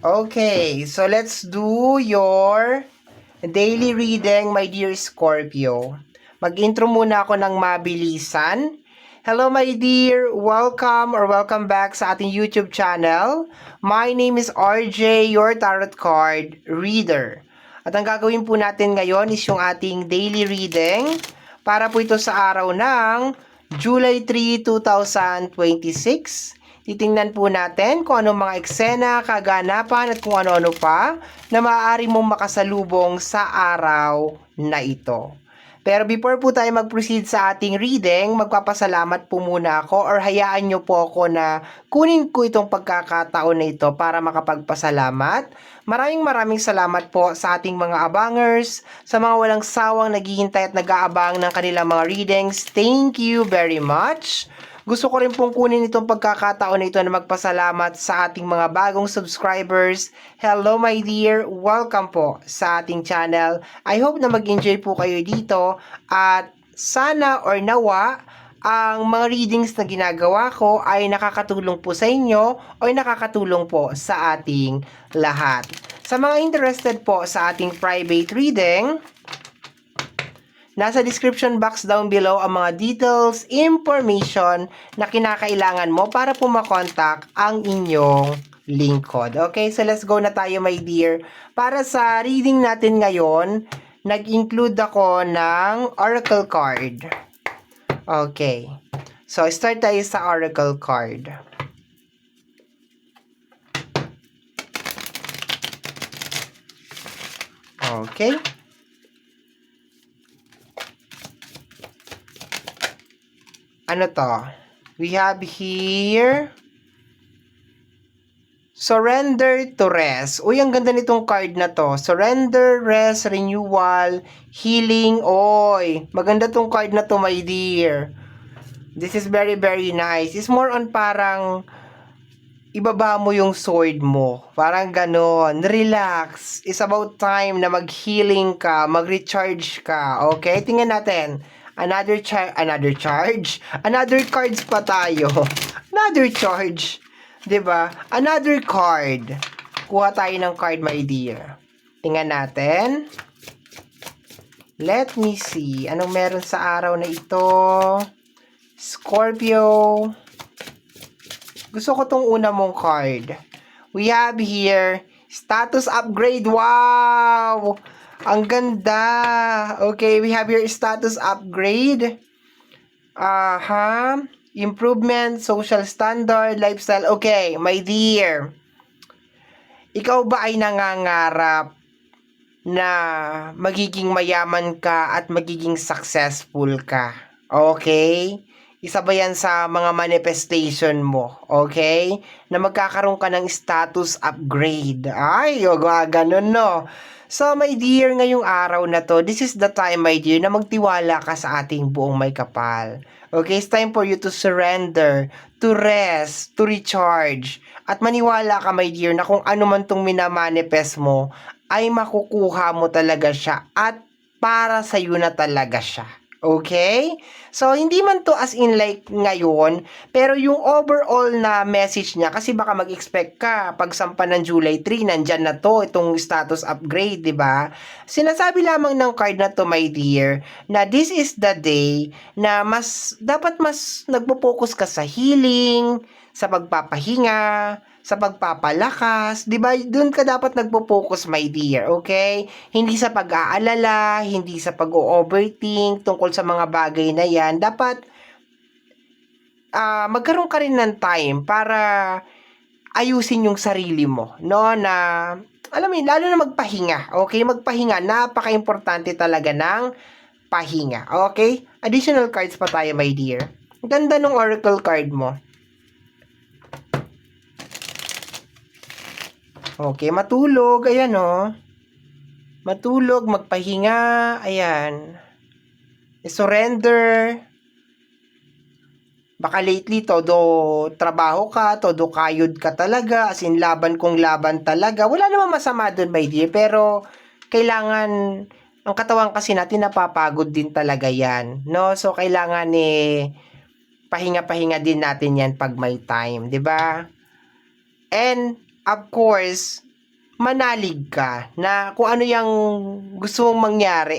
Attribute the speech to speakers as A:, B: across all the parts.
A: Okay, so let's do your daily reading, my dear Scorpio. Mag-intro muna ako ng mabilisan. Hello my dear, welcome back sa ating YouTube channel. My name is RJ, your tarot card reader. At ang gagawin po natin ngayon is yung ating daily reading para po ito sa araw ng July 3, 2026. Titingnan po natin kung anong mga eksena, kaganapan at kung ano-ano pa na maaari mong makasalubong sa araw na ito. Pero before po tayo mag-proceed sa ating reading, magpapasalamat po muna ako or hayaan nyo po ako na kunin ko itong pagkakataon na ito para makapagpasalamat. Maraming salamat po sa ating mga abangers, sa mga walang sawang naghihintay at nag-aabang ng kanilang mga readings. Thank you very much. Gusto ko rin pong kunin itong pagkakataon na ito na magpasalamat sa ating mga bagong subscribers. Hello my dear, welcome po sa ating channel. I hope na mag-enjoy po kayo dito at sana or nawa ang mga readings na ginagawa ko ay nakakatulong po sa inyo o nakakatulong po sa ating lahat. Sa mga interested po sa ating private reading, nasa description box down below ang mga details, information na kinakailangan mo para po makontak ang inyong lingkod. Okay, so let's go na tayo my dear. Para sa reading natin ngayon, nag-include ako ng oracle card. Okay, so start tayo sa oracle card. Okay. Ano to? We have here surrender to rest. Uy, ang ganda nitong card na to. Surrender, rest, renewal, healing. Oy, maganda tong card na to, my dear. This is very nice. It's more on parang ibaba mo yung sword mo. Parang ganon. Relax. It's about time na mag-healing ka, mag-recharge ka. Okay? Tingnan natin. Another charge? Another cards pa tayo. Another charge. 'Di ba? Another card. Kuha tayo ng card, my dear. Tingnan natin. Let me see. Anong meron sa araw na ito? Scorpio. Gusto ko tong una mong card. We have here status upgrade. Wow! Ang ganda. Okay, we have your status upgrade. Improvement, social standard, lifestyle. Okay, my dear. Ikaw ba ay nangangarap na magiging mayaman ka at magiging successful ka? Okay? Isa ba yan sa mga manifestation mo? Okay? Na magkakaroon ka ng status upgrade. Ay, ganun no. So, my dear, ngayong araw na to, this is the time, my dear, na magtiwala ka sa ating buong may kapal. Okay, it's time for you to surrender, to rest, to recharge. At maniwala ka, my dear, na kung ano man tong minamanifest mo, ay makukuha mo talaga siya at para sa'yo na talaga siya. Okay? So, hindi man to as in like ngayon, pero yung overall na message niya, kasi baka mag-expect ka, pag sampa ng July 3, nandyan na to, itong status upgrade, di ba? Sinasabi lamang ng card na to, my dear, na this is the day na dapat mas nagpo-focus ka sa healing, sa pagpapahinga, sa pagpapalakas, 'di ba? Doon ka dapat nagpo-focus, my dear, okay? Hindi sa pag-aalala, hindi sa pag-overthink tungkol sa mga bagay na 'yan. Dapat magkaroon ka rin ng time para ayusin yung sarili mo, no? Na alam mo, lalo na magpahinga, okay? Magpahinga, napaka-importante talaga ng pahinga, okay? Additional cards pa tayo, my dear. Ganda ng oracle card mo. Okay, matulog. Ayan, oh. Matulog, magpahinga. Ayan. Surrender. Baka lately, todo trabaho ka, todo kayod ka talaga. As in, laban kong laban talaga. Wala namang masama dun, my dear. Pero, kailangan, ang katawan kasi natin napapagod din talaga yan. No? So, kailangan pahinga-pahinga din natin yan pag may time. 'Di ba? And, of course, manalig ka na kung ano yung gusto mong mangyari,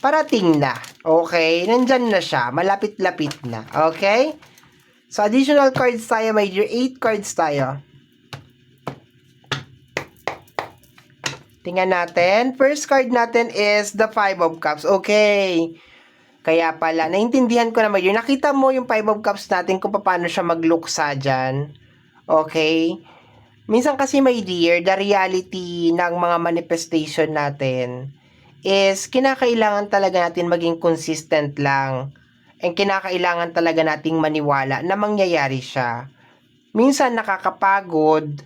A: parating na. Okay? Nandyan na siya. Malapit-lapit na. Okay? So, additional cards tayo, my dear. 8 cards tayo. Tingnan natin. First card natin is the 5 of Cups. Okay. Kaya pala, naintindihan ko na, my dear. Nakita mo yung 5 of Cups natin kung paano siya magluksa dyan. Okay? Minsan kasi, my dear, the reality ng mga manifestation natin is kinakailangan talaga natin maging consistent lang. And kinakailangan talaga nating maniwala na mangyayari siya. Minsan nakakapagod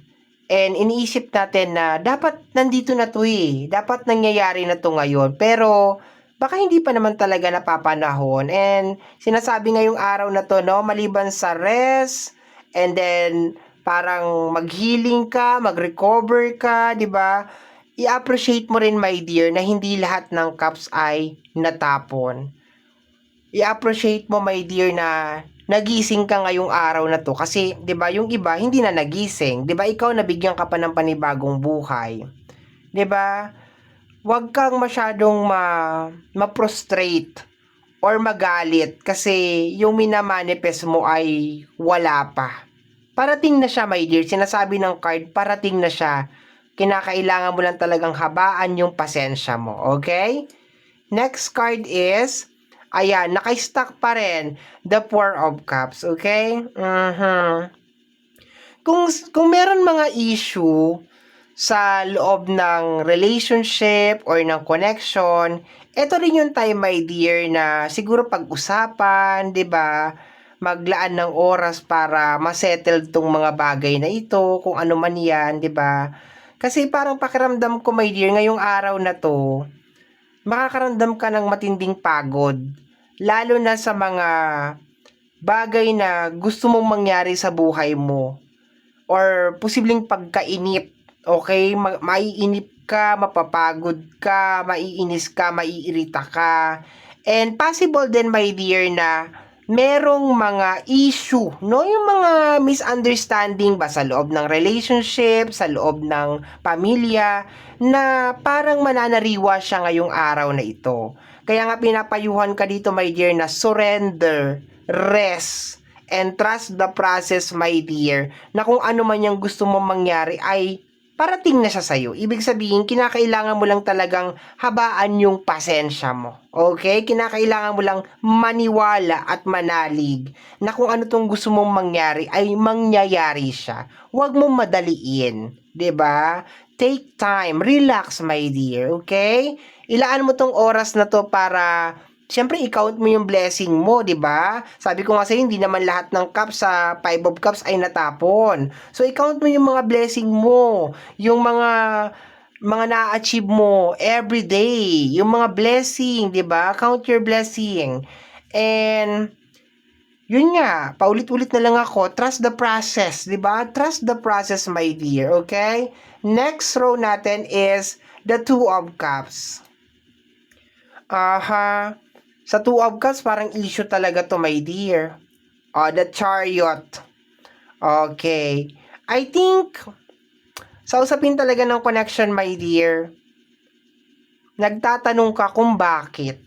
A: and iniisip natin na dapat nandito na to dapat nangyayari na to ngayon. Pero baka hindi pa naman talaga napapanahon. And sinasabi ngayong araw na to, no, maliban sa rest and then parang mag-healing ka, mag-recover ka, di ba? I-appreciate mo rin, my dear, na hindi lahat ng cups ay natapon. I-appreciate mo, my dear, na nagising ka ngayong araw na to kasi 'di ba yung iba hindi na nagising, 'di ba? Ikaw nabigyan ka pa ng panibagong buhay. 'Di ba? Huwag kang masyadong ma-frustrate or magalit kasi yung minamanifest mo ay wala pa. Parating na siya, my dear. Sinasabi ng card, parating na siya. Kinakailangan mo lang talagang habaan yung pasensya mo, okay? Next card is ayan, naka-stack pa rin. The 4 of Cups, okay? Kung meron mga issue sa loob ng relationship or ng connection, ito rin yung time, my dear, na siguro pag-usapan, 'di ba? Maglaan ng oras para ma-settle tong mga bagay na ito, kung ano man 'yan, 'di ba? Kasi parang pakiramdam ko, my dear, ngayong araw na 'to, makakaramdam ka ng matinding pagod, lalo na sa mga bagay na gusto mong mangyari sa buhay mo or posibleng pagkainip, okay? Maiinip ka, mapapagod ka, maiinis ka, maiirita ka, and possible din, my dear, na merong mga issue, no? Yung mga misunderstanding ba sa loob ng relationship, sa loob ng pamilya, na parang mananariwa siya ngayong araw na ito. Kaya nga pinapayuhan ka dito, my dear, na surrender, rest, and trust the process, my dear, na kung ano man yung gusto mong mangyari ay parating na siya sa'yo. Ibig sabihin, kinakailangan mo lang talagang habaan yung pasensya mo. Okay? Kinakailangan mo lang maniwala at manalig na kung ano tong gusto mong mangyari ay mangyayari siya. Huwag mong madaliin. 'Di ba? Take time. Relax, my dear. Okay? Ilaan mo tong oras na to para siyempre, i-count mo yung blessing mo, di ba? Sabi ko nga sa'yo, hindi naman lahat ng cups sa 5 of Cups ay natapon. So, i-count mo yung mga blessing mo, yung mga na-achieve mo every day, yung mga blessing, di ba? Count your blessing. And, yun nga, paulit-ulit na lang ako, trust the process, di ba? Trust the process, my dear, okay? Next row natin is the 2 of Cups. Sa 2 of Cups, parang issue talaga to, my dear. The Chariot. Okay. I think, sa usapin talaga ng connection, my dear, nagtatanong ka kung bakit.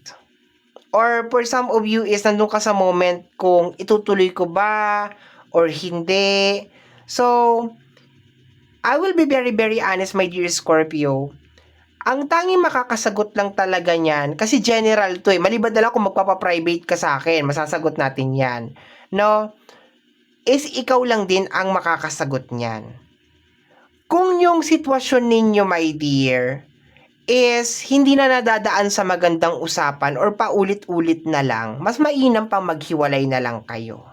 A: Or for some of you is nandun ka sa moment kung itutuloy ko ba or hindi. So, I will be very, very honest, my dear Scorpio. Ang tanging makakasagot lang talaga niyan, kasi general to maliban na lang kung magpapa-private ka sa akin, masasagot natin yan. No? Is ikaw lang din ang makakasagot niyan. Kung yung sitwasyon ninyo, my dear, is hindi na nadadaan sa magandang usapan or paulit-ulit na lang, mas mainam pang maghiwalay na lang kayo.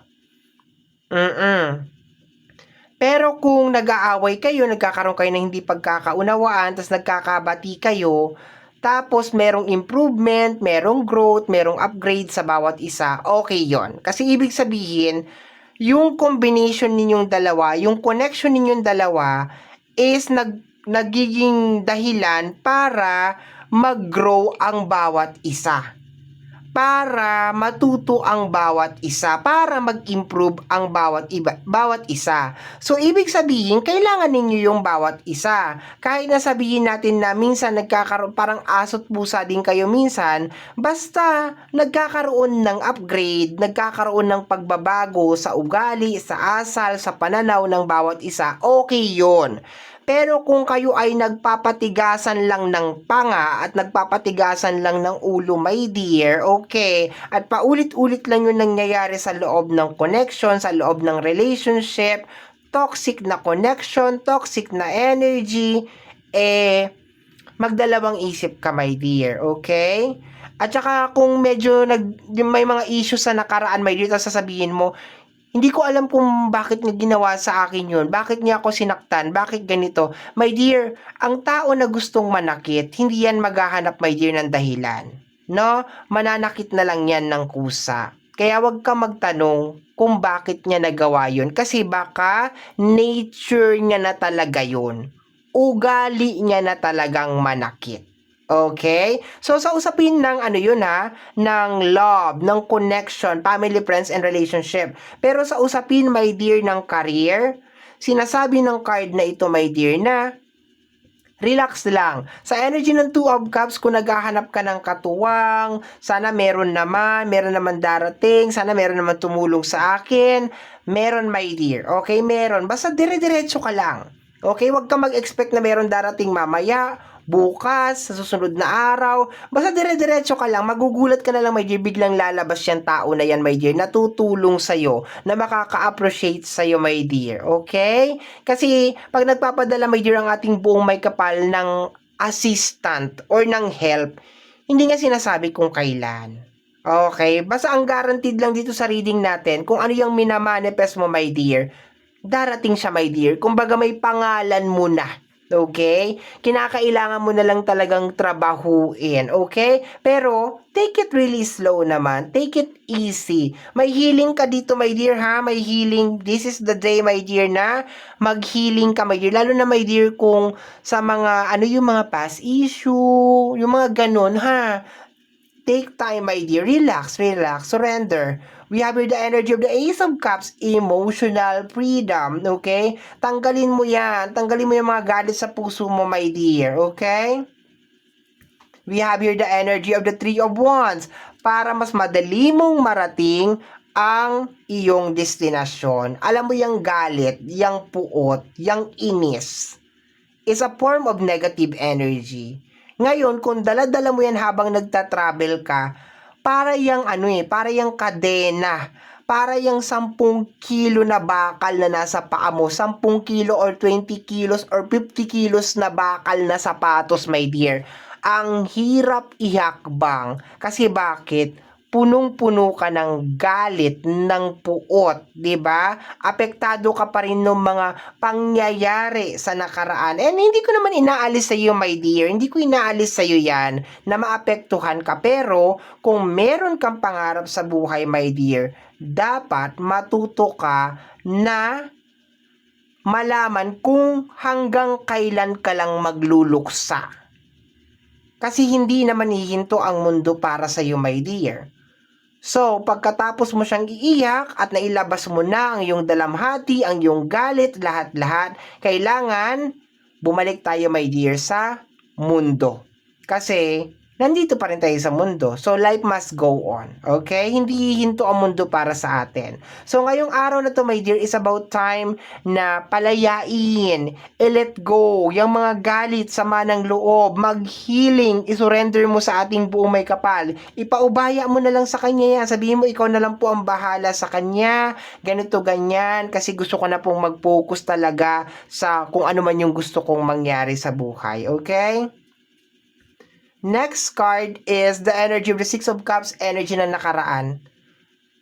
A: Pero kung nag-aaway kayo, nagkakaroon kayo ng hindi pagkakaunawaan, tapos nagkakabati kayo, tapos merong improvement, merong growth, merong upgrade sa bawat isa, okay yon. Kasi ibig sabihin, yung combination ninyong dalawa, yung connection ninyong dalawa, is nagiging dahilan para mag-grow ang bawat isa. para matuto ang bawat isa, para mag-improve ang bawat isa. So, ibig sabihin, kailangan ninyo yung bawat isa. Kahit na sabihin natin na minsan nagkakaroon, parang aso't pusa din kayo minsan, basta nagkakaroon ng upgrade, nagkakaroon ng pagbabago sa ugali, sa asal, sa pananaw ng bawat isa, okay yun. Pero kung kayo ay nagpapatigasan lang ng panga at nagpapatigasan lang ng ulo, my dear, okay, at paulit-ulit lang yung nangyayari sa loob ng connection, sa loob ng relationship, toxic na connection, toxic na energy, magdalawang isip ka, my dear, okay? At saka kung medyo may mga issues sa nakaraan, my dear, tapos sasabihin mo, hindi ko alam kung bakit niya ginawa sa akin yun. Bakit niya ako sinaktan? Bakit ganito? My dear, ang tao na gustong manakit, hindi yan maghahanap, my dear, ng dahilan. No? Mananakit na lang yan ng kusa. Kaya wag ka magtanong kung bakit niya nagawa yun. Kasi baka nature niya na talaga yun. Ugali niya na talagang manakit. Okay? So, sa usapin ng ng love, ng connection, family, friends, and relationship. Pero sa usapin, my dear, ng career, sinasabi ng card na ito, my dear, na relax lang. Sa energy ng Two of Cups, kung naghahanap ka ng katuwang, sana meron naman darating, sana meron naman tumulong sa akin, meron, my dear. Okay, meron. Basta dire-diretso ka lang. Okay, wag ka mag-expect na meron darating mamaya, bukas, sa susunod na araw. Basta dire-diretso ka lang, magugulat ka na lang, my dear, biglang lalabas yung tao na yan, my dear, na tutulong sa'yo, na makaka-appreciate sa'yo, my dear. Okay? Kasi, pag nagpapadala, my dear, ang ating buong may kapal ng assistant or ng help, hindi nga sinasabi kung kailan. Okay? Basta ang guaranteed lang dito sa reading natin, kung ano yung minamanifest mo, my dear, darating siya, my dear. Kumbaga may pangalan mo na. Okay? Kinakailangan mo na lang talagang trabahuin. Okay? Pero, take it really slow naman. Take it easy. May healing ka dito, my dear, ha? May healing. This is the day, my dear, na mag-healing ka, my dear. Lalo na, my dear, kung sa mga, yung mga past issue, yung mga ganun, ha? Take time, my dear. Relax, surrender. We have here the energy of the Ace of Cups, emotional freedom, okay? Tanggalin mo yan. Tanggalin mo yung mga galit sa puso mo, my dear, okay? We have here the energy of the Three of Wands para mas madali mong marating ang iyong destinasyon. Alam mo yung galit, yung puot, yung inis is a form of negative energy. Ngayon, kung dala-dala mo yan habang nagta-travel ka, para yung para yung kadena, para yung 10 kilo na bakal na nasa paa mo, 10 kilo or 20 kilos or 50 kilos na bakal na sapatos, my dear. Ang hirap ihakbang. Kasi bakit? Punong-puno ka ng galit, ng puot, 'di ba? Apektado ka pa rin ng mga pangyayari sa nakaraan. And hindi ko naman inaalis sa iyo, my dear. Hindi ko inaalis sa iyo 'yan na maapektuhan ka, pero kung meron kang pangarap sa buhay, my dear, dapat matuto ka na malaman kung hanggang kailan ka lang magluluksa. Kasi hindi naman hihinto ang mundo para sa iyo, my dear. So, pagkatapos mo siyang iiyak at nailabas mo na ang iyong dalamhati, ang iyong galit, lahat-lahat, kailangan bumalik tayo, my dear, sa mundo. Kasi, nandito pa rin tayo sa mundo. So, life must go on. Okay? Hindi hihinto ang mundo para sa atin. So, ngayong araw na to, my dear, is about time na palayain, let go, yung mga galit, sama ng loob, mag-healing, isurrender mo sa ating buong may kapal. Ipaubaya mo na lang sa kanya yan. Sabihin mo, ikaw na lang po ang bahala sa kanya. Ganito, ganyan. Kasi gusto ko na pong mag-focus talaga sa kung ano man yung gusto kong mangyari sa buhay. Okay? Next card is the energy of the Six of Cups, energy ng nakaraan.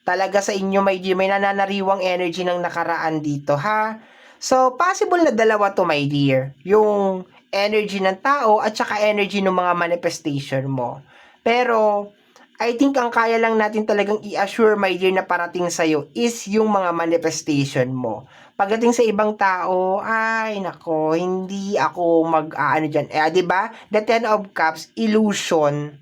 A: Talaga sa inyo, may nananariwang energy ng nakaraan dito, ha? So, possible na dalawa to, my dear. Yung energy ng tao at saka energy ng mga manifestation mo. Pero, I think ang kaya lang natin talagang i-assure, my dear, na parating sa'yo is yung mga manifestation mo. Pagdating sa ibang tao, ay nako, hindi ako mag-aano dyan. Di ba? The Ten of Cups, illusion.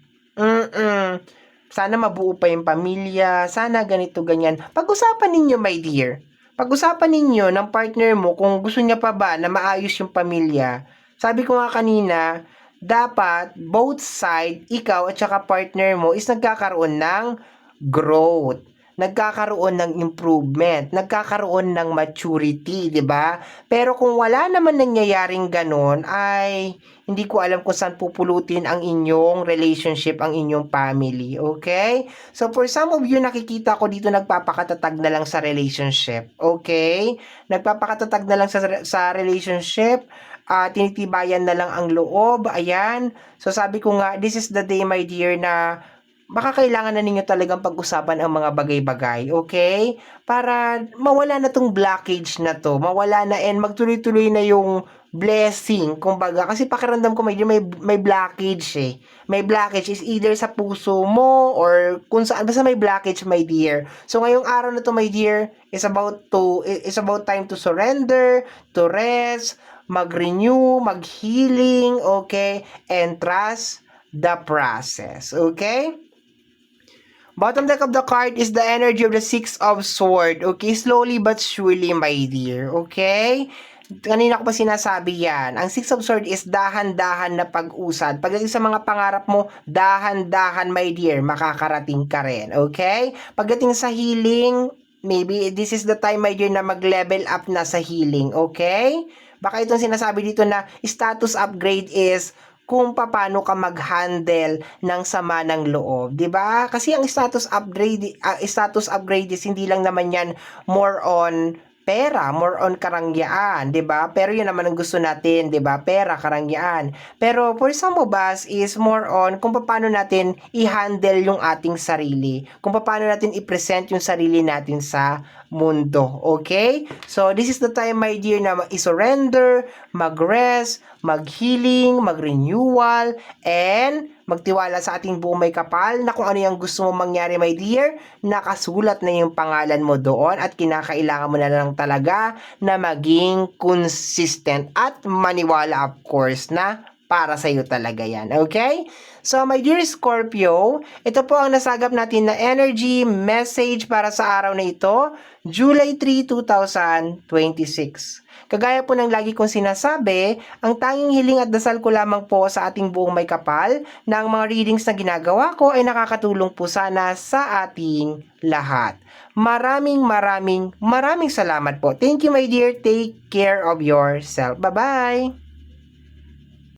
A: Sana mabuo pa yung pamilya, sana ganito, ganyan. Pag-usapan ninyo, my dear. Pag-usapan ninyo ng partner mo kung gusto niya pa ba na maayos yung pamilya. Sabi ko nga kanina, dapat both side, ikaw at saka partner mo is nagkakaroon ng growth, nagkakaroon ng improvement, nagkakaroon ng maturity, 'di ba? Pero kung wala naman nangyayaring ganon, ay hindi ko alam kung saan pupulutin ang inyong relationship, ang inyong family, okay? So for some of you, nakikita ko dito nagpapakatatag na lang sa relationship, okay? Nagpapakatatag na lang sa relationship, tinitibayan na lang ang loob, ayan. So sabi ko nga, this is the day, my dear, na baka kailangan na ninyo talagang pag-usapan ang mga bagay-bagay, okay? Para mawala na tong blockage na to, mawala na and magtuloy-tuloy na yung blessing, kumbaga. Kasi pakiramdam ko may blockage eh. May blockage is either sa puso mo or kung saan, basta may blockage, my dear. So ngayong araw na to, my dear, is about time to surrender, to rest, mag-renew, mag-healing, okay? And trust the process, okay? Bottom deck of the card is the energy of the Six of Sword. Okay, slowly but surely, my dear. Okay? Kanina ko pa sinasabi yan. Ang Six of Sword is dahan-dahan na pag-usad. Pagdating sa mga pangarap mo, dahan-dahan, my dear, makakarating ka rin. Okay? Pagdating sa healing, maybe this is the time, my dear, na mag-level up na sa healing. Okay? Baka itong sinasabi dito na status upgrade is kung paano ka mag-handle ng sama ng loob, 'di ba? Kasi ang status upgrade is hindi lang naman 'yan more on pera, more on karangyaan, 'di ba? Pero 'yun naman ang gusto natin, 'di ba? Pera, karangyaan. Pero for some of us is more on kung paano natin i-handle yung ating sarili, kung paano natin i-present yung sarili natin sa mundo, okay? So this is the time, my dear, na i-surrender, mag-rest, mag-healing, mag-renewal, and magtiwala sa ating buong may kapal na kung ano yung gusto mo mangyari, my dear, nakasulat na yung pangalan mo doon at kinakailangan mo na lang talaga na maging consistent at maniwala, of course, na para sa iyo talaga yan, okay? So, my dear Scorpio, ito po ang nasagap natin na energy message para sa araw na ito, July 3, 2026. Kagaya po ng lagi kong sinasabi, ang tanging hiling at dasal ko lamang po sa ating buong may kapal na ang mga readings na ginagawa ko ay nakakatulong po sana sa ating lahat. Maraming salamat po. Thank you, my dear. Take care of yourself. Bye-bye!